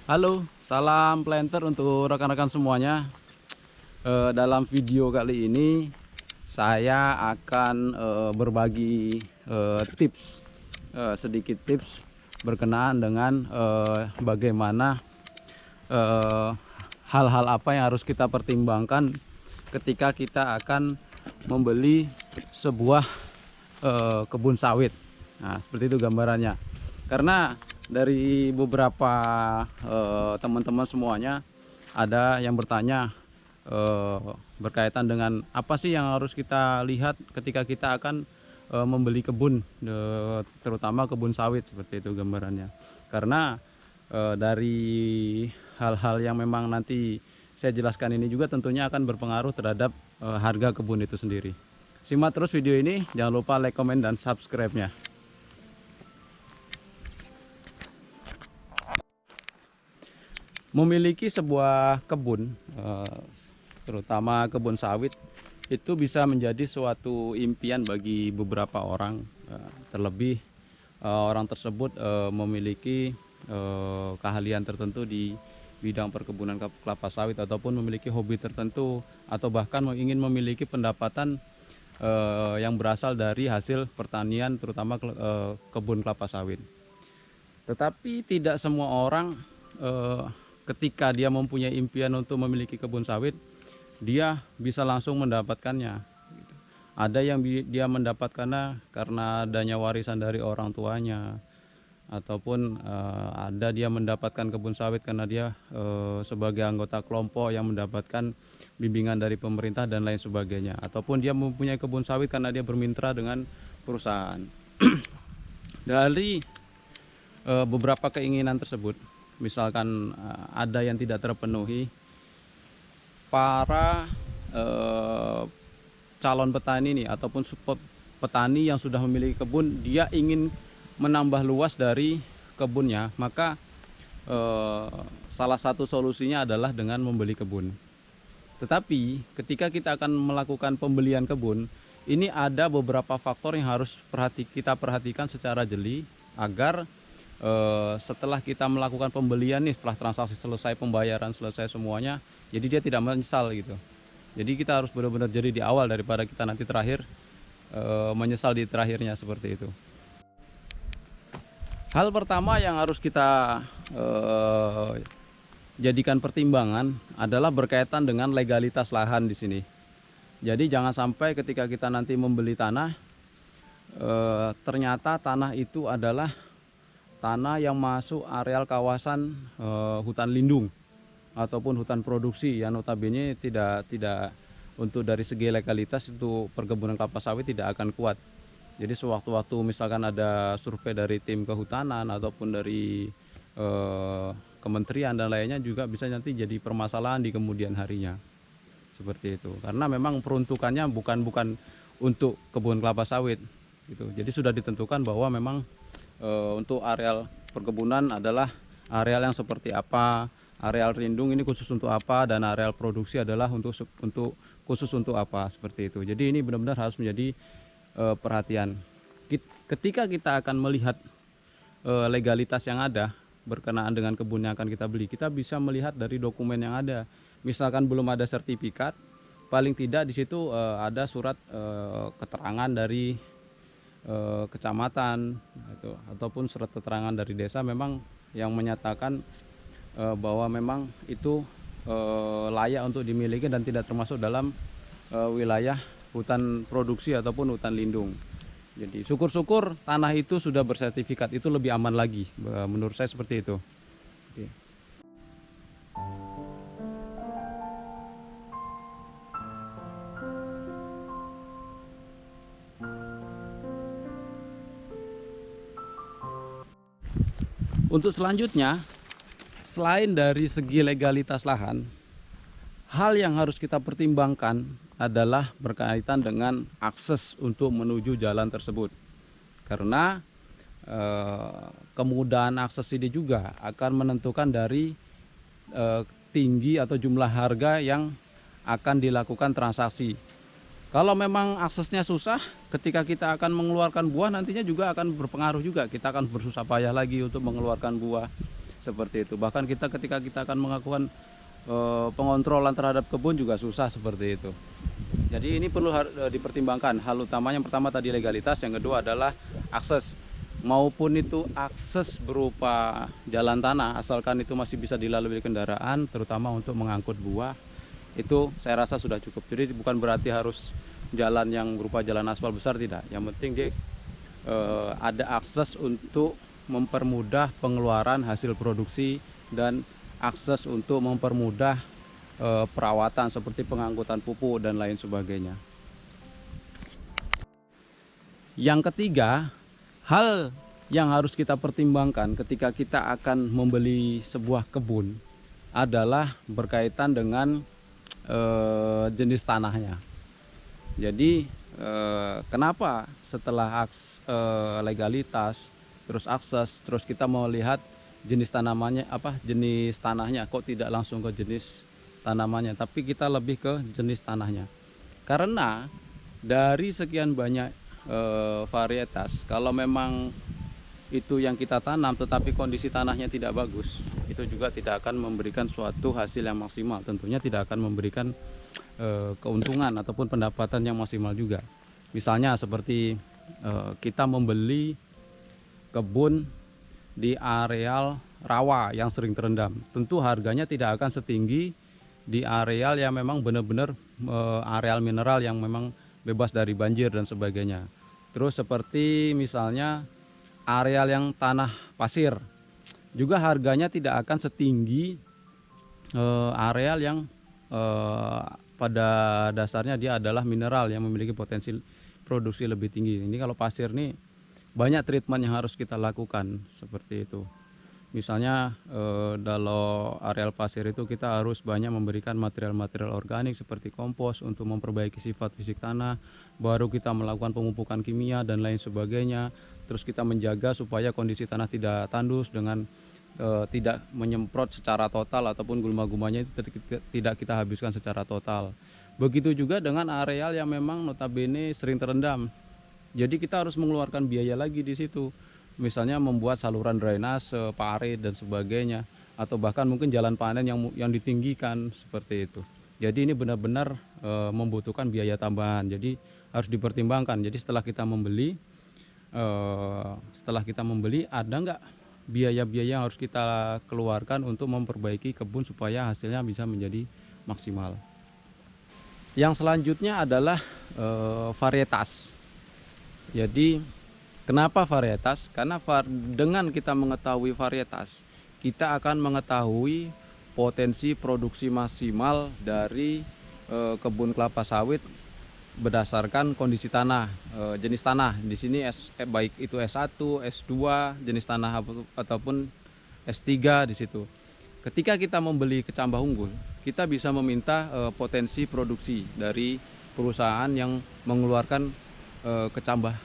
Halo, salam planter untuk rekan-rekan semuanya. Dalam video kali ini saya akan berbagi tips, sedikit tips berkenaan dengan bagaimana eh, hal-hal apa yang harus kita pertimbangkan ketika kita akan membeli sebuah kebun sawit. Nah, seperti itu gambarannya. Karena dari beberapa teman-teman semuanya ada yang bertanya berkaitan dengan apa sih yang harus kita lihat ketika kita akan membeli kebun, terutama kebun sawit, seperti itu gambarannya. Karena dari hal-hal yang memang nanti saya jelaskan ini juga tentunya akan berpengaruh terhadap harga kebun itu sendiri. Simak terus video ini, jangan lupa like, comment, dan subscribe-nya. Memiliki sebuah kebun, terutama kebun sawit, itu bisa menjadi suatu impian bagi beberapa orang. Terlebih orang tersebut memiliki keahlian tertentu di bidang perkebunan kelapa sawit, ataupun memiliki hobi tertentu, atau bahkan ingin memiliki pendapatan yang berasal dari hasil pertanian, terutama kebun kelapa sawit. Tetapi tidak semua orang ketika dia mempunyai impian untuk memiliki kebun sawit, dia bisa langsung mendapatkannya. Ada yang dia mendapatkannya karena adanya warisan dari orang tuanya, ataupun ada dia mendapatkan kebun sawit karena dia sebagai anggota kelompok yang mendapatkan bimbingan dari pemerintah dan lain sebagainya, ataupun dia mempunyai kebun sawit karena dia bermitra dengan perusahaan. Dari beberapa keinginan tersebut, misalkan ada yang tidak terpenuhi, para calon petani ini ataupun petani yang sudah memiliki kebun, dia ingin menambah luas dari kebunnya, maka salah satu solusinya adalah dengan membeli kebun. Tetapi ketika kita akan melakukan pembelian kebun, ini ada beberapa faktor yang harus kita perhatikan secara jeli, agar setelah kita melakukan pembelian nih, setelah transaksi selesai, pembayaran selesai semuanya, jadi dia tidak menyesal gitu. Jadi kita harus benar-benar jadi di awal daripada kita nanti terakhir menyesal di terakhirnya, seperti itu. Hal pertama yang harus kita jadikan pertimbangan adalah berkaitan dengan legalitas lahan di sini. Jadi jangan sampai ketika kita nanti membeli tanah, ternyata tanah itu adalah tanah yang masuk areal kawasan hutan lindung ataupun hutan produksi, yang notabene tidak untuk dari segi legalitas itu perkebunan kelapa sawit tidak akan kuat. Jadi sewaktu-waktu misalkan ada survei dari tim kehutanan ataupun dari kementerian dan lainnya, juga bisa nanti jadi permasalahan di kemudian harinya, seperti itu. Karena memang peruntukannya bukan untuk kebun kelapa sawit gitu. Jadi sudah ditentukan bahwa memang untuk areal perkebunan adalah areal yang seperti apa, areal lindung ini khusus untuk apa, dan areal produksi adalah untuk khusus untuk apa, seperti itu. Jadi ini benar-benar harus menjadi perhatian. Ketika kita akan melihat legalitas yang ada berkenaan dengan kebun yang akan kita beli, kita bisa melihat dari dokumen yang ada. Misalkan belum ada sertifikat, paling tidak di situ ada surat keterangan dari kecamatan itu, ataupun surat keterangan dari desa memang yang menyatakan bahwa memang itu layak untuk dimiliki dan tidak termasuk dalam wilayah hutan produksi ataupun hutan lindung. Jadi syukur-syukur tanah itu sudah bersertifikat, itu lebih aman lagi, menurut saya seperti itu. Oke. Untuk selanjutnya, selain dari segi legalitas lahan, hal yang harus kita pertimbangkan adalah berkaitan dengan akses untuk menuju jalan tersebut. Karena kemudahan akses ini juga akan menentukan dari tinggi atau jumlah harga yang akan dilakukan transaksi. Kalau memang aksesnya susah, ketika kita akan mengeluarkan buah nantinya juga akan berpengaruh juga. Kita akan bersusah payah lagi untuk mengeluarkan buah. seperti itu. Bahkan kita ketika kita akan melakukan pengontrolan terhadap kebun juga susah seperti itu. Jadi ini perlu dipertimbangkan. Hal utamanya yang pertama tadi legalitas, yang kedua adalah akses, maupun itu akses berupa jalan tanah, asalkan itu masih bisa dilalui kendaraan, terutama untuk mengangkut buah, itu saya rasa sudah cukup. Jadi bukan berarti harus jalan yang berupa jalan aspal besar, tidak. Yang penting dia ada akses untuk mempermudah pengeluaran hasil produksi dan akses untuk mempermudah perawatan seperti pengangkutan pupuk dan lain sebagainya. Yang ketiga, hal yang harus kita pertimbangkan ketika kita akan membeli sebuah kebun adalah berkaitan dengan jenis tanahnya. Jadi kenapa setelah legalitas, terus akses, terus kita mau lihat jenis tanamannya apa, jenis tanahnya, kok tidak langsung ke jenis tanamannya, tapi kita lebih ke jenis tanahnya. Karena dari sekian banyak varietas, kalau memang itu yang kita tanam tetapi kondisi tanahnya tidak bagus, itu juga tidak akan memberikan suatu hasil yang maksimal, tentunya tidak akan memberikan keuntungan ataupun pendapatan yang maksimal juga. Misalnya seperti kita membeli kebun di areal rawa yang sering terendam, tentu harganya tidak akan setinggi di areal yang memang benar-benar areal mineral yang memang bebas dari banjir dan sebagainya. Terus seperti misalnya areal yang tanah pasir, juga harganya tidak akan setinggi areal yang pada dasarnya dia adalah mineral yang memiliki potensi produksi lebih tinggi. Ini kalau pasir nih banyak treatment yang harus kita lakukan seperti itu. Misalnya kalau areal pasir itu kita harus banyak memberikan material-material organik seperti kompos untuk memperbaiki sifat fisik tanah, baru kita melakukan pemupukan kimia dan lain sebagainya. Terus kita menjaga supaya kondisi tanah tidak tandus dengan tidak menyemprot secara total ataupun gulma-gulmanya itu tidak kita habiskan secara total. Begitu juga dengan areal yang memang notabene sering terendam. Jadi kita harus mengeluarkan biaya lagi di situ. Misalnya membuat saluran drainase, parit dan sebagainya, atau bahkan mungkin jalan panen yang ditinggikan seperti itu. Jadi ini benar-benar membutuhkan biaya tambahan. Jadi harus dipertimbangkan. Jadi setelah kita membeli ada nggak biaya-biaya yang harus kita keluarkan untuk memperbaiki kebun supaya hasilnya bisa menjadi maksimal. Yang selanjutnya adalah varietas. Jadi kenapa varietas? Karena dengan kita mengetahui varietas, kita akan mengetahui potensi produksi maksimal dari kebun kelapa sawit berdasarkan kondisi tanah, jenis tanah. Di sini baik itu S1, S2, jenis tanah ataupun S3 di situ. Ketika kita membeli kecambah unggul, kita bisa meminta potensi produksi dari perusahaan yang mengeluarkan kecambah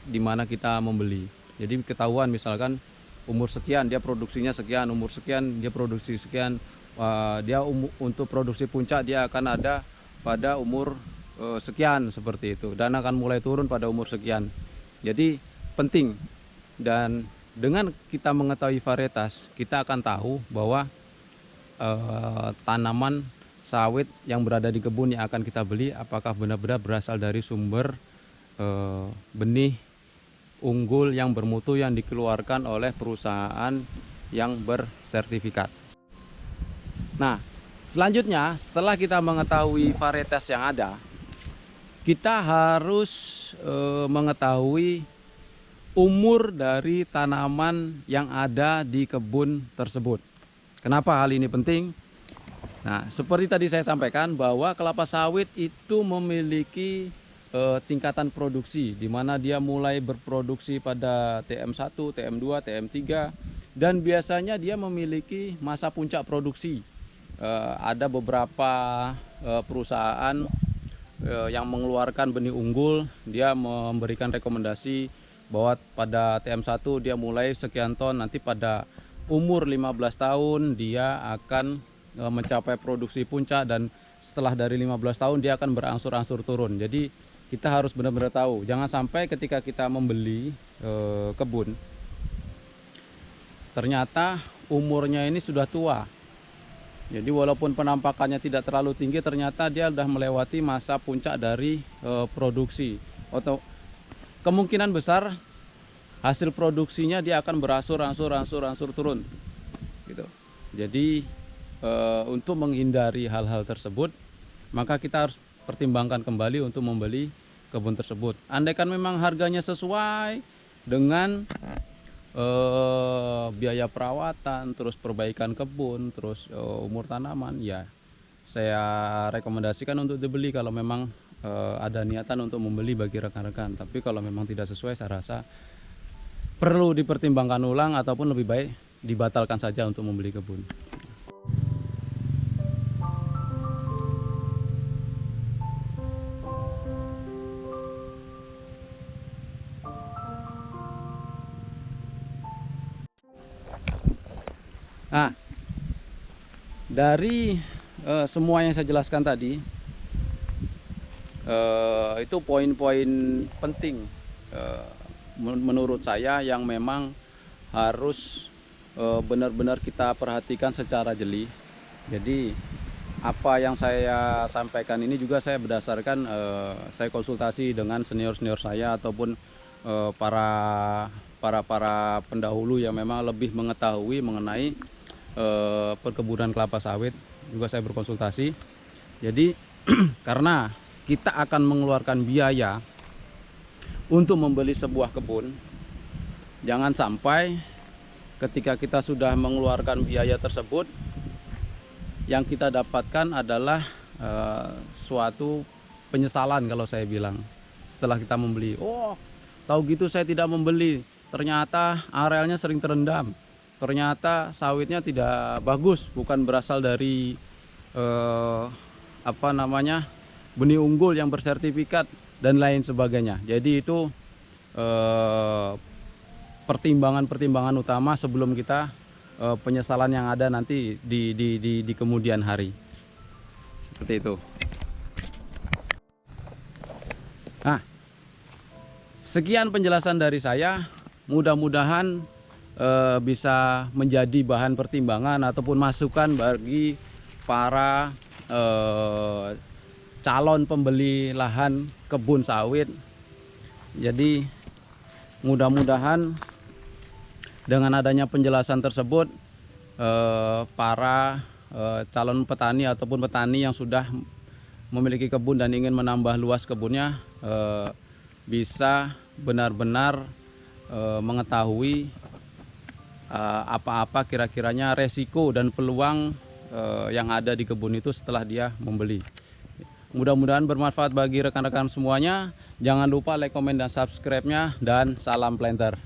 di mana kita membeli. Jadi ketahuan misalkan umur sekian dia produksinya sekian, umur sekian dia produksi sekian. Untuk produksi puncak dia akan ada pada umur sekian seperti itu, dan akan mulai turun pada umur sekian. Jadi penting, dan dengan kita mengetahui varietas, kita akan tahu bahwa tanaman sawit yang berada di kebun yang akan kita beli apakah benar-benar berasal dari sumber benih unggul yang bermutu yang dikeluarkan oleh perusahaan yang bersertifikat. Nah, selanjutnya setelah kita mengetahui varietas yang ada, kita harus mengetahui umur dari tanaman yang ada di kebun tersebut. Kenapa hal ini penting? Nah, seperti tadi saya sampaikan bahwa kelapa sawit itu memiliki tingkatan produksi, di mana dia mulai berproduksi pada TM1, TM2, TM3, dan biasanya dia memiliki masa puncak produksi. Ada beberapa perusahaan yang mengeluarkan benih unggul, dia memberikan rekomendasi bahwa pada TM1 dia mulai sekian ton, nanti pada umur 15 tahun dia akan mencapai produksi puncak, dan setelah dari 15 tahun dia akan berangsur-angsur turun. Jadi kita harus benar-benar tahu, jangan sampai ketika kita membeli kebun ternyata umurnya ini sudah tua. Jadi walaupun penampakannya tidak terlalu tinggi, ternyata dia sudah melewati masa puncak dari produksi. Atau kemungkinan besar hasil produksinya dia akan berangsur turun gitu. Jadi untuk menghindari hal-hal tersebut, maka kita harus pertimbangkan kembali untuk membeli kebun tersebut. Andaikan memang harganya sesuai dengan biaya perawatan, terus perbaikan kebun, terus umur tanaman, ya saya rekomendasikan untuk dibeli kalau memang ada niatan untuk membeli bagi rekan-rekan. Tapi kalau memang tidak sesuai, saya rasa perlu dipertimbangkan ulang ataupun lebih baik dibatalkan saja untuk membeli kebun. Nah, dari semua yang saya jelaskan tadi, itu poin-poin penting menurut saya yang memang harus benar-benar kita perhatikan secara jeli. Jadi apa yang saya sampaikan ini juga saya berdasarkan saya konsultasi dengan senior-senior saya ataupun para pendahulu yang memang lebih mengetahui mengenai perkebunan kelapa sawit. Juga saya berkonsultasi. Jadi karena kita akan mengeluarkan biaya untuk membeli sebuah kebun, jangan sampai ketika kita sudah mengeluarkan biaya tersebut, yang kita dapatkan adalah suatu penyesalan kalau saya bilang setelah kita membeli. Oh, tahu gitu saya tidak membeli, ternyata arealnya sering terendam, ternyata sawitnya tidak bagus, bukan berasal dari benih unggul yang bersertifikat dan lain sebagainya. Jadi itu pertimbangan-pertimbangan utama sebelum kita penyesalan yang ada nanti di kemudian hari. Seperti itu. Nah, sekian penjelasan dari saya. Mudah-mudahan bisa menjadi bahan pertimbangan ataupun masukan bagi para calon pembeli lahan kebun sawit. Jadi mudah-mudahan dengan adanya penjelasan tersebut, para calon petani ataupun petani yang sudah memiliki kebun dan ingin menambah luas kebunnya bisa benar-benar mengetahui apa-apa kira-kiranya resiko dan peluang yang ada di kebun itu setelah dia membeli. Mudah-mudahan bermanfaat bagi rekan-rekan semuanya. Jangan lupa like, komen, dan subscribe-nya, dan salam planter.